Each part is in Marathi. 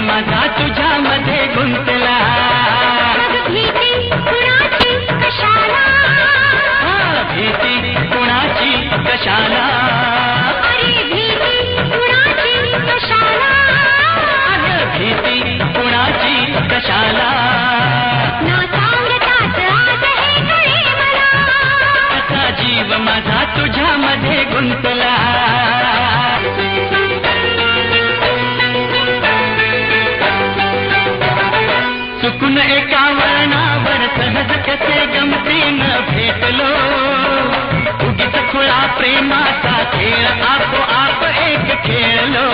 माझा तुझ्यामध्ये गुंतला. भीती कुणाची कशाला, भीती कुणाची कशाला, अरे भीती कुणाची कशाला, भीती कुणाची कशाला. ना सांगताच आज हे कळे मला, कसा जीव माझा तुझ्यामध्ये गुंतला. चुकून एका वळणावर सहज कसे गमतीनं भेटलो. उगीच खुळा प्रेमाचा खेळ आपोआप एक खेळलो.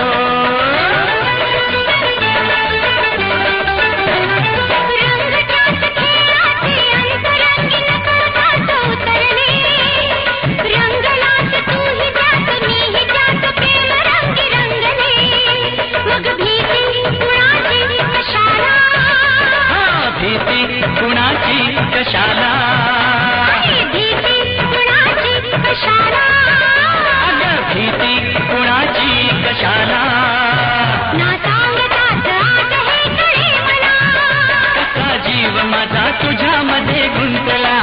रंगताच खेळाचे अंतरंगीण करतात उतरले. रंगलास तूही त्यात मीही त्यात प्रेम रंगी रंगले. मग भीती कुणाची कशाला, भीती कुणाची कशाला, भीती कुणाची कशाला, भीती कुणाची कशाला. ना सांगताच आज हे कळे मला, कसा जीव माझा तुझ्यामध्ये गुंतला.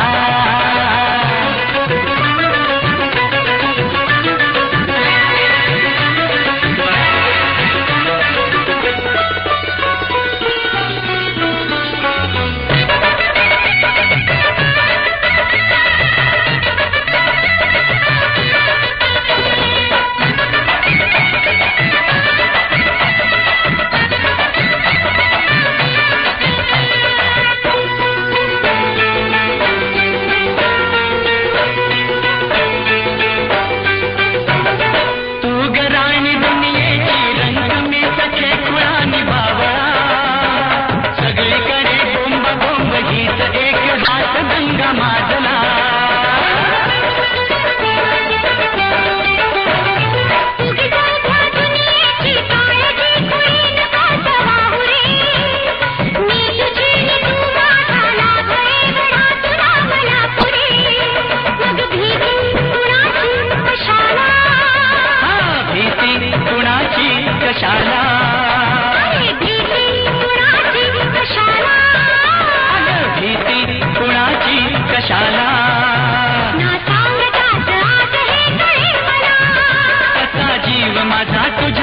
कशाला, भीती कुणाची कशाला, भीती कुणाची कशाला. ना सांगताच आज हे कळे मला, कसा जीव माझा तुझ्या